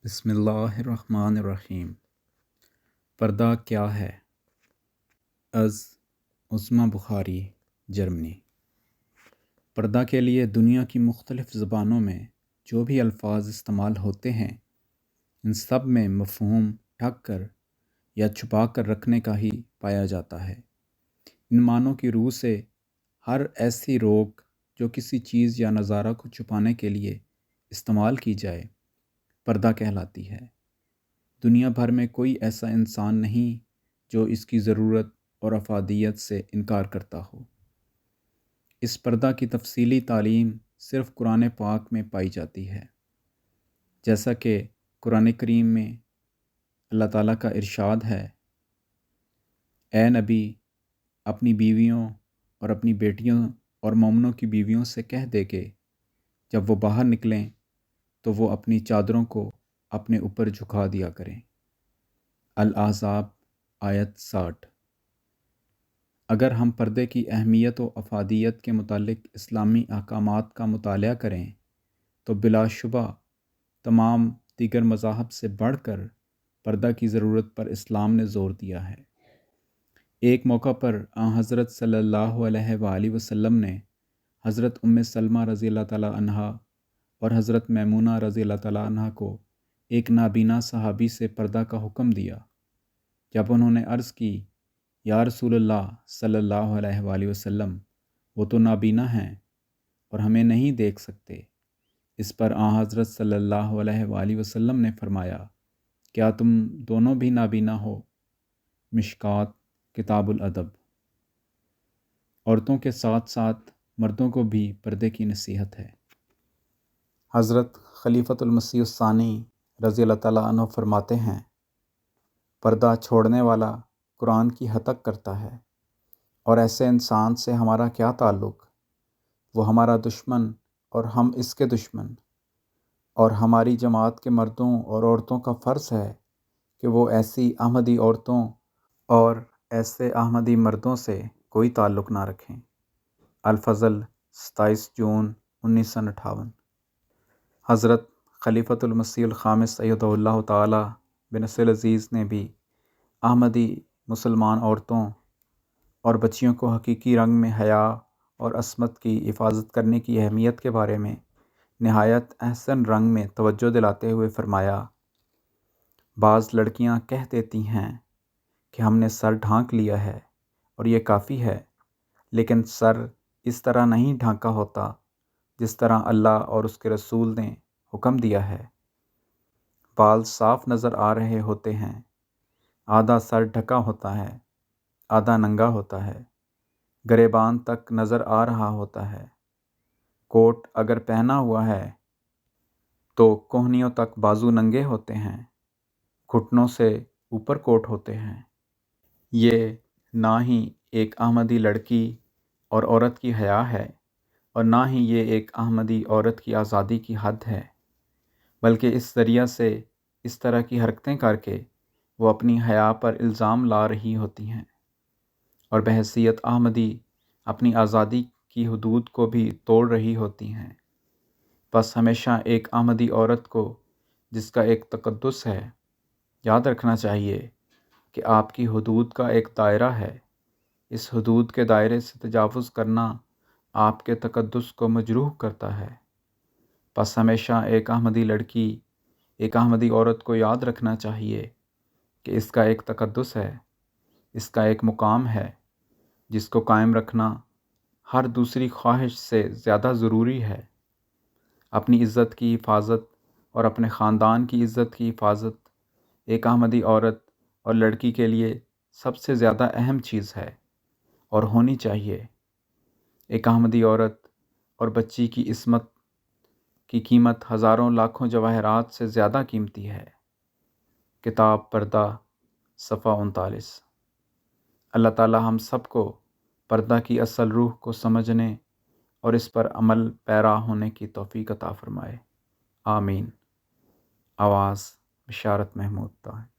بسم اللہ الرحمن الرحیم۔ پردہ کیا ہے؟ از عظمیٰ بخاری، جرمنی۔ پردہ کے لیے دنیا کی مختلف زبانوں میں جو بھی الفاظ استعمال ہوتے ہیں، ان سب میں مفہوم ڈھک کر یا چھپا کر رکھنے کا ہی پایا جاتا ہے۔ ان معنوں کی روح سے ہر ایسی روک جو کسی چیز یا نظارہ کو چھپانے کے لیے استعمال کی جائے، پردہ کہلاتی ہے۔ دنیا بھر میں کوئی ایسا انسان نہیں جو اس کی ضرورت اور افادیت سے انکار کرتا ہو۔ اس پردہ کی تفصیلی تعلیم صرف قرآن پاک میں پائی جاتی ہے، جیسا کہ قرآن کریم میں اللہ تعالیٰ کا ارشاد ہے: اے نبی، اپنی بیویوں اور اپنی بیٹیوں اور مومنوں کی بیویوں سے کہہ دے کہ جب وہ باہر نکلیں تو وہ اپنی چادروں کو اپنے اوپر جھکا دیا کریں۔ الاحزاب آیت 60۔ اگر ہم پردے کی اہمیت و افادیت کے متعلق اسلامی احکامات کا مطالعہ کریں تو بلا شبہ تمام دیگر مذاہب سے بڑھ کر پردہ کی ضرورت پر اسلام نے زور دیا ہے۔ ایک موقع پر حضرت صلی اللہ علیہ وآلہ وسلم نے حضرت ام سلمہ رضی اللہ تعالیٰ عنہا اور حضرت میمونہ رضی اللہ تعالیٰ عنہا کو ایک نابینا صحابی سے پردہ کا حکم دیا۔ جب انہوں نے عرض کی: یا رسول اللہ صلی اللہ علیہ وآلہ وسلم، وہ تو نابینا ہیں اور ہمیں نہیں دیکھ سکتے۔ اس پر حضرت صلی اللہ علیہ وآلہ وسلم نے فرمایا: کیا تم دونوں بھی نابینا ہو؟ مشکوٰۃ، کتاب الادب۔ عورتوں کے ساتھ ساتھ مردوں کو بھی پردے کی نصیحت ہے۔ حضرت خلیفۃ المسیح الثانی رضی اللہ تعالیٰ عنہ فرماتے ہیں: پردہ چھوڑنے والا قرآن کی ہتک کرتا ہے، اور ایسے انسان سے ہمارا کیا تعلق؟ وہ ہمارا دشمن اور ہم اس کے دشمن، اور ہماری جماعت کے مردوں اور عورتوں کا فرض ہے کہ وہ ایسی احمدی عورتوں اور ایسے احمدی مردوں سے کوئی تعلق نہ رکھیں۔ الفضل، 27 جون 1958۔ حضرت خلیفۃ المسیح الخامس ایدہ اللہ تعالی بنصر العزیز نے بھی احمدی مسلمان عورتوں اور بچیوں کو حقیقی رنگ میں حیا اور عصمت کی حفاظت کرنے کی اہمیت کے بارے میں نہایت احسن رنگ میں توجہ دلاتے ہوئے فرمایا: بعض لڑکیاں کہہ دیتی ہیں کہ ہم نے سر ڈھانک لیا ہے اور یہ کافی ہے، لیکن سر اس طرح نہیں ڈھانکا ہوتا جس طرح اللہ اور اس کے رسول نے حکم دیا ہے۔ بال صاف نظر آ رہے ہوتے ہیں، آدھا سر ڈھکا ہوتا ہے، آدھا ننگا ہوتا ہے، گریبان تک نظر آ رہا ہوتا ہے۔ کوٹ اگر پہنا ہوا ہے تو کہنیوں تک بازو ننگے ہوتے ہیں، گھٹنوں سے اوپر کوٹ ہوتے ہیں۔ یہ نہ ہی ایک احمدی لڑکی اور عورت کی حیا ہے، اور نہ ہی یہ ایک احمدی عورت کی آزادی کی حد ہے، بلکہ اس ذریعہ سے اس طرح کی حرکتیں کر کے وہ اپنی حیا پر الزام لا رہی ہوتی ہیں، اور بحیثیت احمدی اپنی آزادی کی حدود کو بھی توڑ رہی ہوتی ہیں۔ بس ہمیشہ ایک احمدی عورت کو، جس کا ایک تقدس ہے، یاد رکھنا چاہیے کہ آپ کی حدود کا ایک دائرہ ہے۔ اس حدود کے دائرے سے تجاوز کرنا آپ کے تقدس کو مجروح کرتا ہے۔ بس ہمیشہ ایک احمدی لڑکی، ایک احمدی عورت کو یاد رکھنا چاہیے کہ اس کا ایک تقدس ہے، اس کا ایک مقام ہے، جس کو قائم رکھنا ہر دوسری خواہش سے زیادہ ضروری ہے۔ اپنی عزت کی حفاظت اور اپنے خاندان کی عزت کی حفاظت ایک احمدی عورت اور لڑکی کے لیے سب سے زیادہ اہم چیز ہے اور ہونی چاہیے۔ ایک احمدی عورت اور بچی کی عصمت کی قیمت ہزاروں لاکھوں جواہرات سے زیادہ قیمتی ہے۔ کتاب پردہ، صفحہ 39۔ اللہ تعالی ہم سب کو پردہ کی اصل روح کو سمجھنے اور اس پر عمل پیرا ہونے کی توفیق عطا فرمائے۔ آمین۔ آواز بشارت محمود طاہر۔